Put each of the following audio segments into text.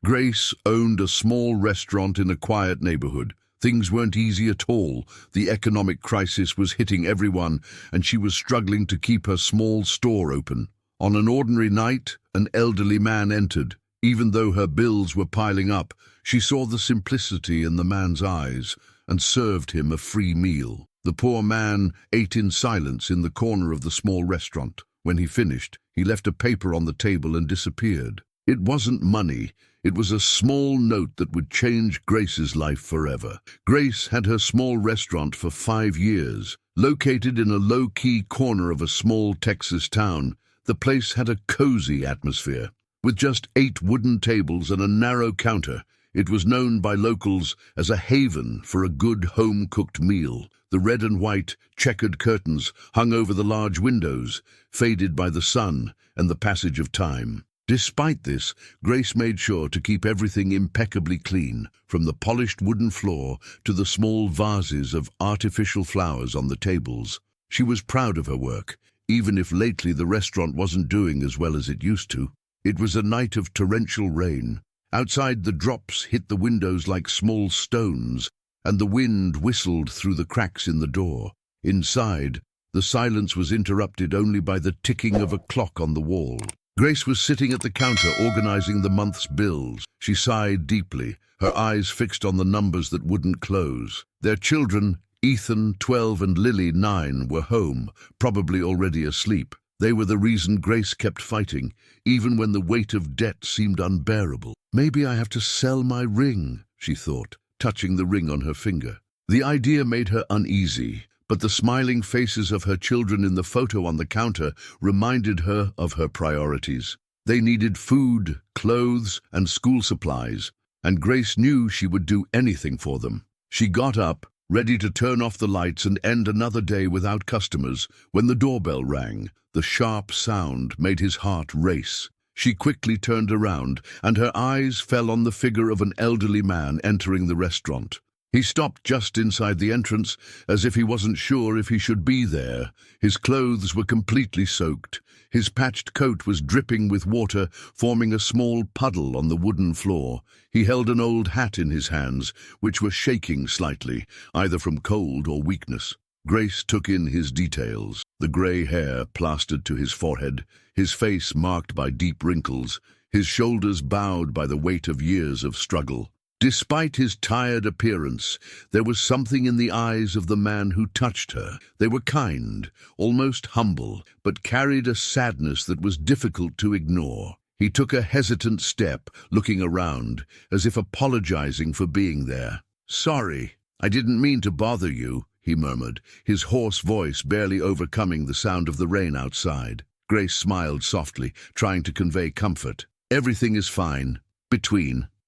Grace owned a small restaurant in a quiet neighborhood. Things weren't easy at all. The economic crisis was hitting everyone, and she was struggling to keep her small store open. On an ordinary night, an elderly man entered. Even though her bills were piling up, she saw the simplicity in the man's eyes and served him a free meal. The poor man ate in silence in the corner of the small restaurant. When he finished, he left a paper on the table and disappeared. It wasn't money. It was a small note that would change Grace's life forever. Grace had her small restaurant for 5 years. Located in a low-key corner of a small Texas town, the place had a cozy atmosphere. With just 8 wooden tables and a narrow counter, it was known by locals as a haven for a good home-cooked meal. The red and white checkered curtains hung over the large windows, faded by the sun and the passage of time. Despite this, Grace made sure to keep everything impeccably clean, from the polished wooden floor to the small vases of artificial flowers on the tables. She was proud of her work, even if lately the restaurant wasn't doing as well as it used to. It was a night of torrential rain. Outside, the drops hit the windows like small stones, and the wind whistled through the cracks in the door. Inside, the silence was interrupted only by the ticking of a clock on the wall. Grace was sitting at the counter organizing the month's bills. She sighed deeply, her eyes fixed on the numbers that wouldn't close. Their children, Ethan, 12, and Lily, 9, were home, probably already asleep. They were the reason Grace kept fighting, even when the weight of debt seemed unbearable. Maybe I have to sell my ring, she thought, touching the ring on her finger. The idea made her uneasy, but the smiling faces of her children in the photo on the counter reminded her of her priorities. They needed food, clothes, and school supplies, and Grace knew she would do anything for them. She got up, ready to turn off the lights and end another day without customers, when the doorbell rang. The sharp sound made his heart race. She quickly turned around, and her eyes fell on the figure of an elderly man entering the restaurant. He stopped just inside the entrance, as if he wasn't sure if he should be there. His clothes were completely soaked. His patched coat was dripping with water, forming a small puddle on the wooden floor. He held an old hat in his hands, which were shaking slightly, either from cold or weakness. Grace took in his details. The grey hair plastered to his forehead, his face marked by deep wrinkles, his shoulders bowed by the weight of years of struggle. Despite his tired appearance, there was something in the eyes of the man who touched her. They were kind, almost humble, but carried a sadness that was difficult to ignore. He took a hesitant step, looking around, as if apologizing for being there. "Sorry, I didn't mean to bother you," he murmured, his hoarse voice barely overcoming the sound of the rain outside. Grace smiled softly, trying to convey comfort. "Everything is fine.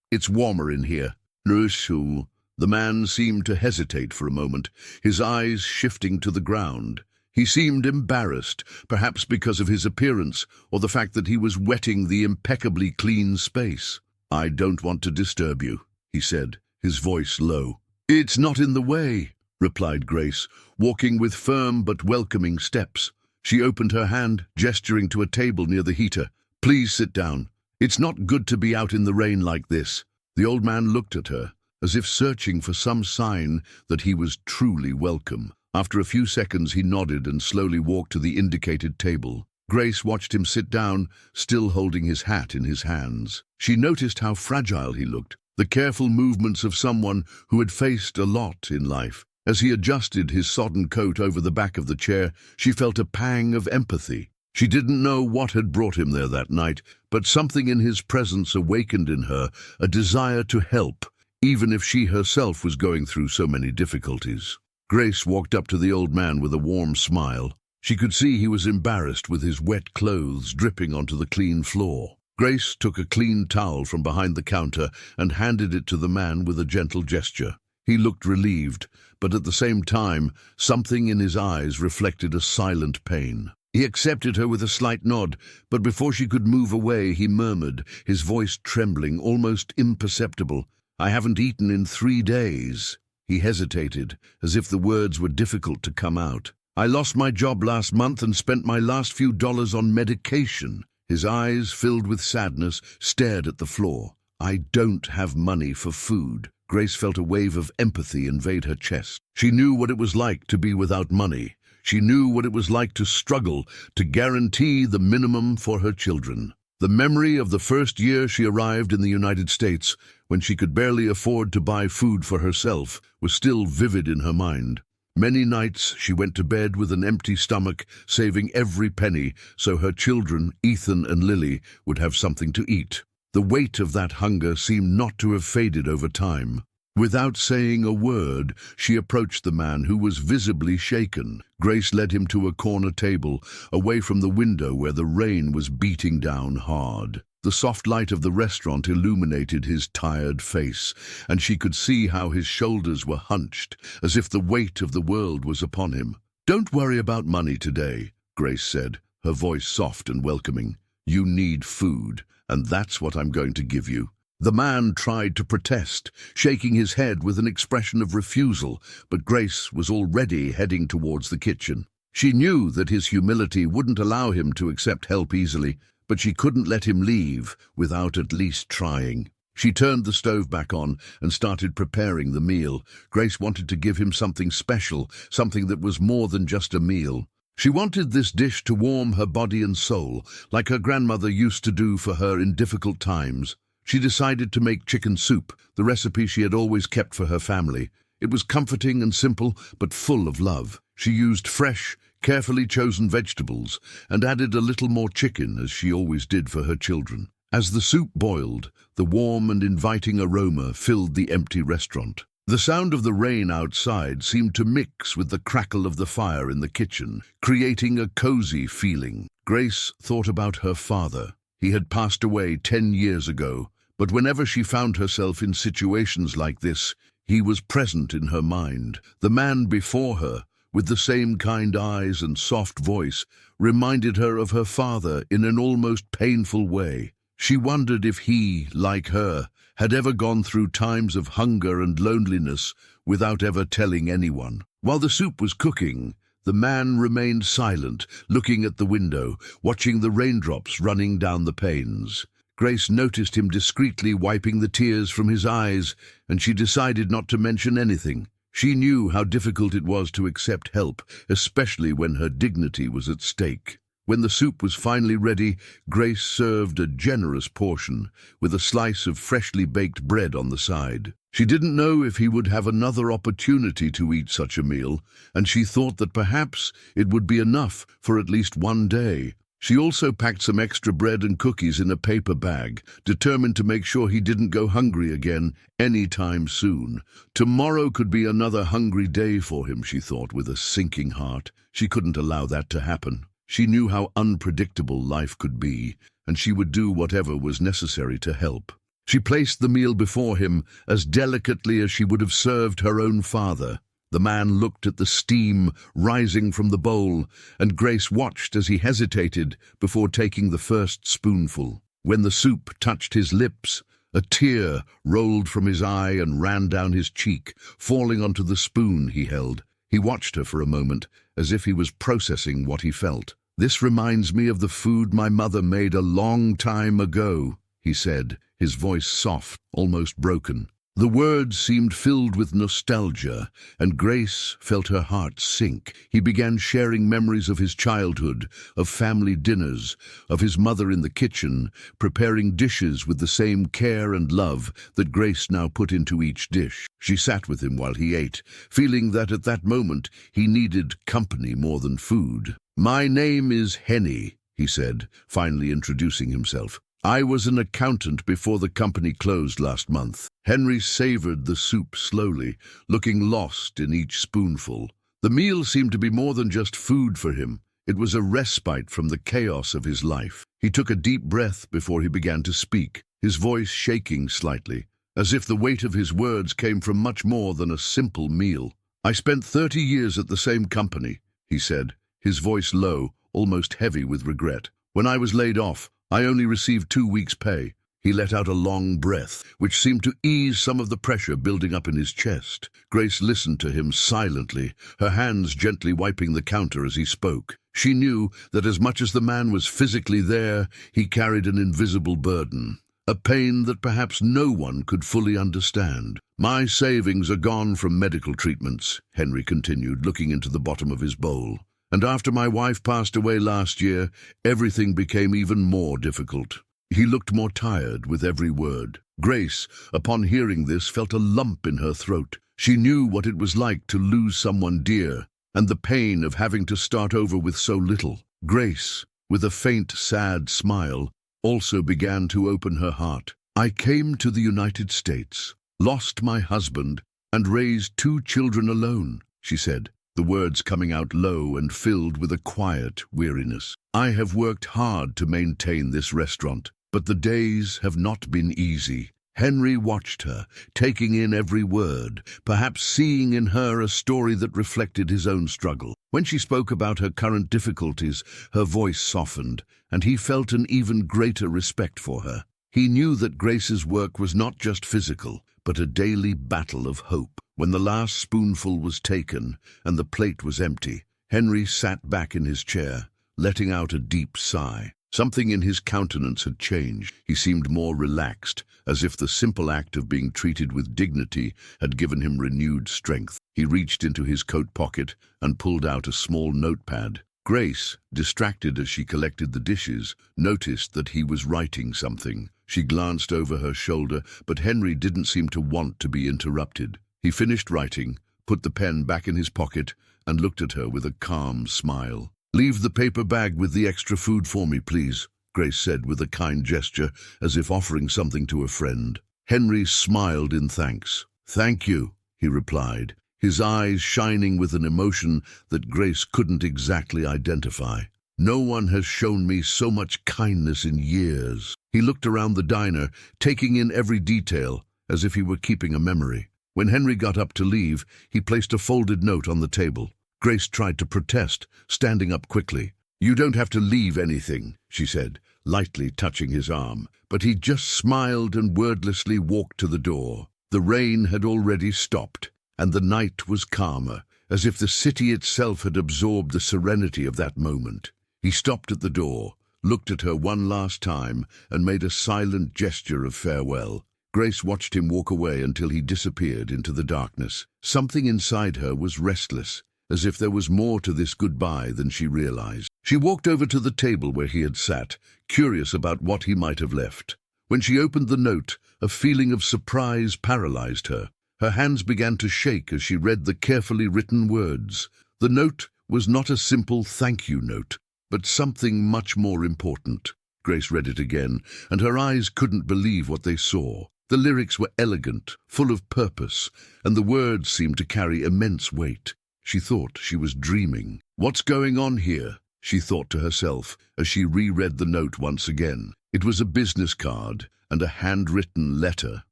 It's warmer in here." "Nursu." The man seemed to hesitate for a moment, his eyes shifting to the ground. He seemed embarrassed, perhaps because of his appearance or the fact that he was wetting the impeccably clean space. "I don't want to disturb you," he said, his voice low. "It's not in the way," replied Grace, walking with firm but welcoming steps. She opened her hand, gesturing to a table near the heater. "Please sit down. It's not good to be out in the rain like this." The old man looked at her, as if searching for some sign that he was truly welcome. After a few seconds, he nodded and slowly walked to the indicated table. Grace watched him sit down, still holding his hat in his hands. She noticed how fragile he looked, the careful movements of someone who had faced a lot in life. As he adjusted his sodden coat over the back of the chair, she felt a pang of empathy. She didn't know what had brought him there that night, but something in his presence awakened in her a desire to help, even if she herself was going through so many difficulties. Grace walked up to the old man with a warm smile. She could see he was embarrassed with his wet clothes dripping onto the clean floor. Grace took a clean towel from behind the counter and handed it to the man with a gentle gesture. He looked relieved, but at the same time, something in his eyes reflected a silent pain. He accepted her with a slight nod, but before she could move away, he murmured, his voice trembling, almost imperceptible, "I haven't eaten in 3 days." He hesitated, as if the words were difficult to come out. "I lost my job last month and spent my last few dollars on medication." His eyes, filled with sadness, stared at the floor. "I don't have money for food." Grace felt a wave of empathy invade her chest. She knew what it was like to be without money. She knew what it was like to struggle to guarantee the minimum for her children. The memory of the first year she arrived in the United States, when she could barely afford to buy food for herself, was still vivid in her mind. Many nights she went to bed with an empty stomach, saving every penny so her children, Ethan and Lily, would have something to eat. The weight of that hunger seemed not to have faded over time. Without saying a word, she approached the man, who was visibly shaken. Grace led him to a corner table, away from the window where the rain was beating down hard. The soft light of the restaurant illuminated his tired face, and she could see how his shoulders were hunched, as if the weight of the world was upon him. "Don't worry about money today," Grace said, her voice soft and welcoming. "You need food, and that's what I'm going to give you." The man tried to protest, shaking his head with an expression of refusal, but Grace was already heading towards the kitchen. She knew that his humility wouldn't allow him to accept help easily, but she couldn't let him leave without at least trying. She turned the stove back on and started preparing the meal. Grace wanted to give him something special, something that was more than just a meal. She wanted this dish to warm her body and soul, like her grandmother used to do for her in difficult times. She decided to make chicken soup, the recipe she had always kept for her family. It was comforting and simple, but full of love. She used fresh, carefully chosen vegetables and added a little more chicken, as she always did for her children. As the soup boiled, the warm and inviting aroma filled the empty restaurant. The sound of the rain outside seemed to mix with the crackle of the fire in the kitchen, creating a cozy feeling. Grace thought about her father. He had passed away 10 years ago. But whenever she found herself in situations like this, he was present in her mind. The man before her, with the same kind eyes and soft voice, reminded her of her father in an almost painful way. She wondered if he, like her, had ever gone through times of hunger and loneliness without ever telling anyone. While the soup was cooking, the man remained silent, looking at the window, watching the raindrops running down the panes. Grace noticed him discreetly wiping the tears from his eyes, and she decided not to mention anything. She knew how difficult it was to accept help, especially when her dignity was at stake. When the soup was finally ready, Grace served a generous portion, with a slice of freshly baked bread on the side. She didn't know if he would have another opportunity to eat such a meal, and she thought that perhaps it would be enough for at least one day. She also packed some extra bread and cookies in a paper bag, determined to make sure he didn't go hungry again anytime soon. Tomorrow could be another hungry day for him, she thought with a sinking heart. She couldn't allow that to happen. She knew how unpredictable life could be, and she would do whatever was necessary to help. She placed the meal before him as delicately as she would have served her own father. The man looked at the steam rising from the bowl, and Grace watched as he hesitated before taking the first spoonful. When the soup touched his lips, a tear rolled from his eye and ran down his cheek, falling onto the spoon he held. He watched her for a moment, as if he was processing what he felt. "This reminds me of the food my mother made a long time ago," he said, his voice soft, almost broken. The words seemed filled with nostalgia, and Grace felt her heart sink. He began sharing memories of his childhood, of family dinners, of his mother in the kitchen, preparing dishes with the same care and love that Grace now put into each dish. She sat with him while he ate, feeling that at that moment he needed company more than food. "My name is Henny," he said, finally introducing himself. "I was an accountant before the company closed last month." Henry savored the soup slowly, looking lost in each spoonful. The meal seemed to be more than just food for him. It was a respite from the chaos of his life. He took a deep breath before he began to speak, his voice shaking slightly, as if the weight of his words came from much more than a simple meal. "I spent 30 years at the same company," he said, his voice low, almost heavy with regret. "When I was laid off, I only received 2 weeks' pay." He let out a long breath, which seemed to ease some of the pressure building up in his chest. Grace listened to him silently, her hands gently wiping the counter as he spoke. She knew that as much as the man was physically there, he carried an invisible burden. a pain that perhaps no one could fully understand. "My savings are gone from medical treatments," Henry continued, looking into the bottom of his bowl. "And after my wife passed away last year, everything became even more difficult." He looked more tired with every word. Grace, upon hearing this, felt a lump in her throat. She knew what it was like to lose someone dear, and the pain of having to start over with so little. Grace, with a faint, sad smile, also began to open her heart. "I came to the United States, lost my husband, and raised 2 children alone," she said, the words coming out low and filled with a quiet weariness. "I have worked hard to maintain this restaurant, but the days have not been easy." Henry watched her, taking in every word, perhaps seeing in her a story that reflected his own struggle. When she spoke about her current difficulties, her voice softened, and he felt an even greater respect for her. He knew that Grace's work was not just physical, but a daily battle of hope. When the last spoonful was taken and the plate was empty, Henry sat back in his chair, letting out a deep sigh. Something in his countenance had changed. He seemed more relaxed, as if the simple act of being treated with dignity had given him renewed strength. He reached into his coat pocket and pulled out a small notepad. Grace, distracted as she collected the dishes, noticed that he was writing something. She glanced over her shoulder, but Henry didn't seem to want to be interrupted. He finished writing, put the pen back in his pocket, and looked at her with a calm smile. "Leave the paper bag with the extra food for me, please," Grace said with a kind gesture, as if offering something to a friend. Henry smiled in thanks. "Thank you," he replied, his eyes shining with an emotion that Grace couldn't exactly identify. "No one has shown me so much kindness in years." He looked around the diner, taking in every detail, as if he were keeping a memory. When Henry got up to leave, he placed a folded note on the table. Grace tried to protest, standing up quickly. "You don't have to leave anything," she said, lightly touching his arm. But he just smiled and wordlessly walked to the door. The rain had already stopped, and the night was calmer, as if the city itself had absorbed the serenity of that moment. He stopped at the door, looked at her one last time, and made a silent gesture of farewell. Grace watched him walk away until he disappeared into the darkness. Something inside her was restless, as if there was more to this goodbye than she realized. She walked over to the table where he had sat, curious about what he might have left. When she opened the note, a feeling of surprise paralyzed her. Her hands began to shake as she read the carefully written words. The note was not a simple thank you note, but something much more important. Grace read it again, and her eyes couldn't believe what they saw. The lyrics were elegant, full of purpose, and the words seemed to carry immense weight. She thought she was dreaming. "What's going on here?" she thought to herself as she reread the note once again. It was a business card and a handwritten letter.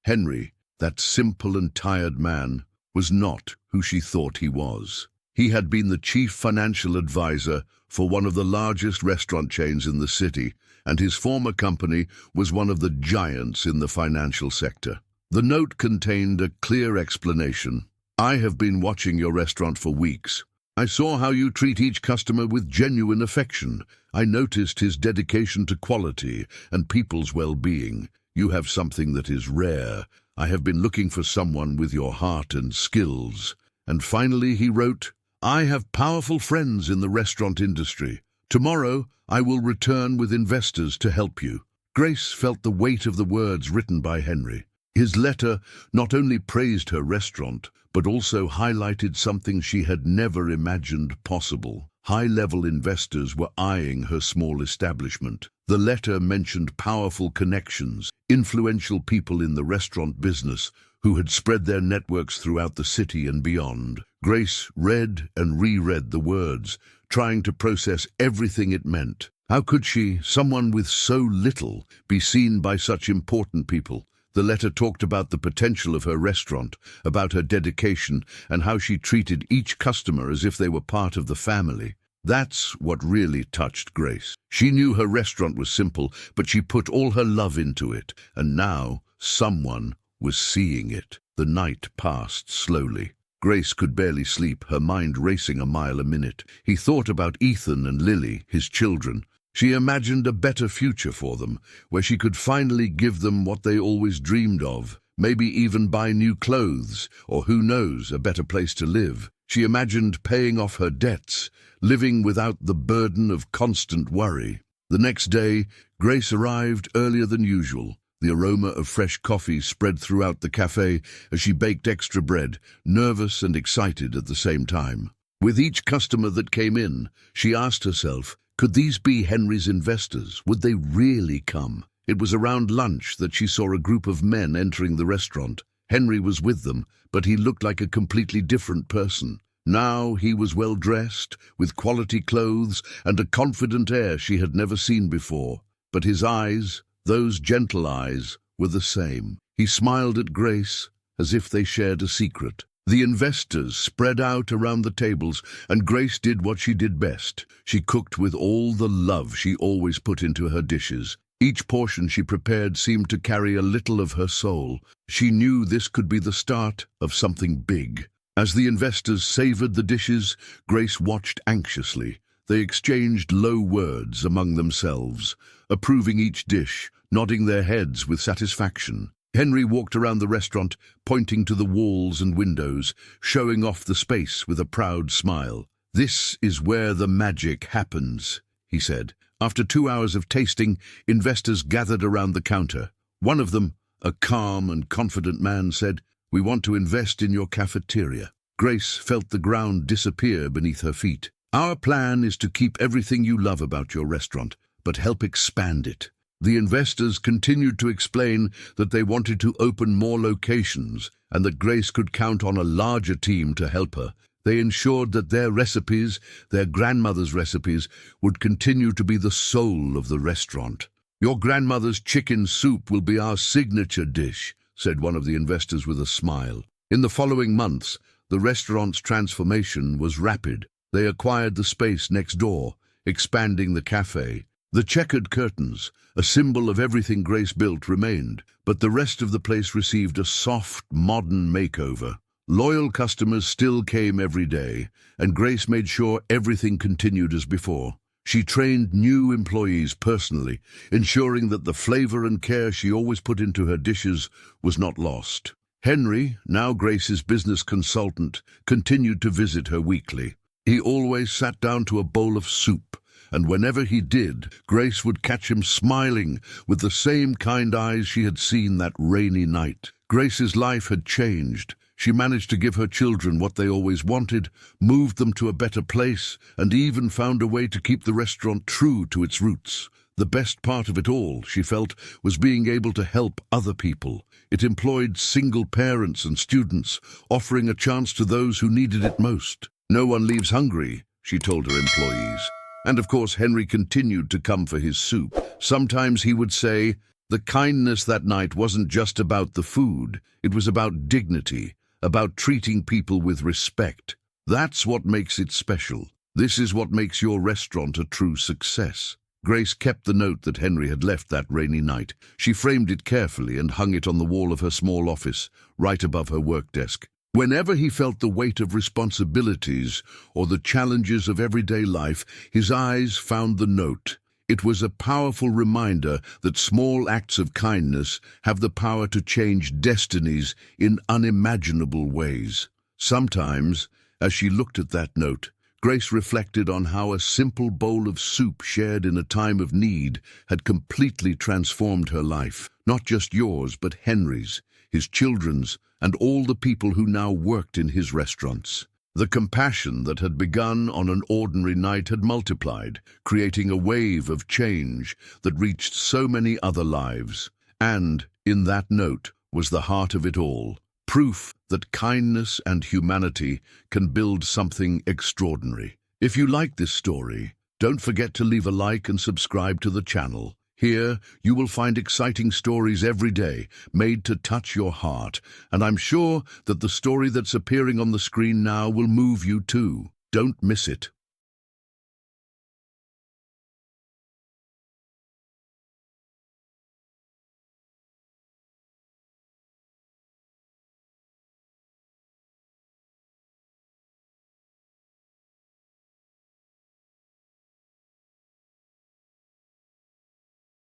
Henry, that simple and tired man, was not who she thought he was. He had been the chief financial advisor for one of the largest restaurant chains in the city, and his former company was one of the giants in the financial sector. The note contained a clear explanation. "I have been watching your restaurant for weeks. I saw how you treat each customer with genuine affection. I noticed his dedication to quality and people's well-being. You have something that is rare. I have been looking for someone with your heart and skills." And finally he wrote, "I have powerful friends in the restaurant industry. Tomorrow I will return with investors to help you." Grace felt the weight of the words written by Henry. His letter not only praised her restaurant, but also highlighted something she had never imagined possible. High-level investors were eyeing her small establishment. The letter mentioned powerful connections, influential people in the restaurant business who had spread their networks throughout the city and beyond. Grace read and reread the words, trying to process everything it meant. How could she, someone with so little, be seen by such important people? The letter talked about the potential of her restaurant, about her dedication, and how she treated each customer as if they were part of the family. That's what really touched Grace. She knew her restaurant was simple, but she put all her love into it, and now someone was seeing it. The night passed slowly. Grace could barely sleep, her mind racing a mile a minute. He thought about Ethan and Lily, his children. She imagined a better future for them, where she could finally give them what they always dreamed of, maybe even buy new clothes, or who knows, a better place to live. She imagined paying off her debts, living without the burden of constant worry. The next day, Grace arrived earlier than usual. The aroma of fresh coffee spread throughout the cafe as she baked extra bread, nervous and excited at the same time. With each customer that came in, she asked herself, could these be Henry's investors? Would they really come? It was around lunch that she saw a group of men entering the restaurant. Henry was with them, but he looked like a completely different person. Now he was well dressed, with quality clothes and a confident air she had never seen before. But his eyes, those gentle eyes, were the same. He smiled at Grace as if they shared a secret. The investors spread out around the tables, and Grace did what she did best. She cooked with all the love she always put into her dishes. Each portion she prepared seemed to carry a little of her soul. She knew this could be the start of something big. As the investors savored the dishes, Grace watched anxiously. They exchanged low words among themselves, approving each dish, nodding their heads with satisfaction. Henry walked around the restaurant, pointing to the walls and windows, showing off the space with a proud smile. "This is where the magic happens," he said. After 2 hours of tasting, investors gathered around the counter. One of them, a calm and confident man, said, "We want to invest in your cafeteria." Grace felt the ground disappear beneath her feet. "Our plan is to keep everything you love about your restaurant, but help expand it." The investors continued to explain that they wanted to open more locations and that Grace could count on a larger team to help her. They ensured that their recipes, their grandmother's recipes, would continue to be the soul of the restaurant. "Your grandmother's chicken soup will be our signature dish," said one of the investors with a smile. In the following months, the restaurant's transformation was rapid. They acquired the space next door, expanding the cafe. The checkered curtains, a symbol of everything Grace built, remained, but the rest of the place received a soft, modern makeover. Loyal customers still came every day, and Grace made sure everything continued as before. She trained new employees personally, ensuring that the flavor and care she always put into her dishes was not lost. Henry, now Grace's business consultant, continued to visit her weekly. He always sat down to a bowl of soup, and whenever he did, Grace would catch him smiling with the same kind eyes she had seen that rainy night. Grace's life had changed. She managed to give her children what they always wanted, moved them to a better place, and even found a way to keep the restaurant true to its roots. The best part of it all, she felt, was being able to help other people. It employed single parents and students, offering a chance to those who needed it most. "No one leaves hungry," she told her employees. And of course, Henry continued to come for his soup. Sometimes he would say, the kindness that night wasn't just about the food, it was about dignity, about treating people with respect. That's what makes it special. This is what makes your restaurant a true success. Grace kept the note that Henry had left that rainy night. She framed it carefully and hung it on the wall of her small office, right above her work desk. Whenever he felt the weight of responsibilities or the challenges of everyday life, his eyes found the note. It was a powerful reminder that small acts of kindness have the power to change destinies in unimaginable ways. Sometimes, as she looked at that note, Grace reflected on how a simple bowl of soup shared in a time of need had completely transformed her life. Not just yours, but Henry's, his children's, and all the people who now worked in his restaurants. The compassion that had begun on an ordinary night had multiplied, creating a wave of change that reached so many other lives. And, in that note, was the heart of it all. Proof that kindness and humanity can build something extraordinary. If you like this story, don't forget to leave a like and subscribe to the channel. Here, you will find exciting stories every day, made to touch your heart, and I'm sure that the story that's appearing on the screen now will move you too. Don't miss it.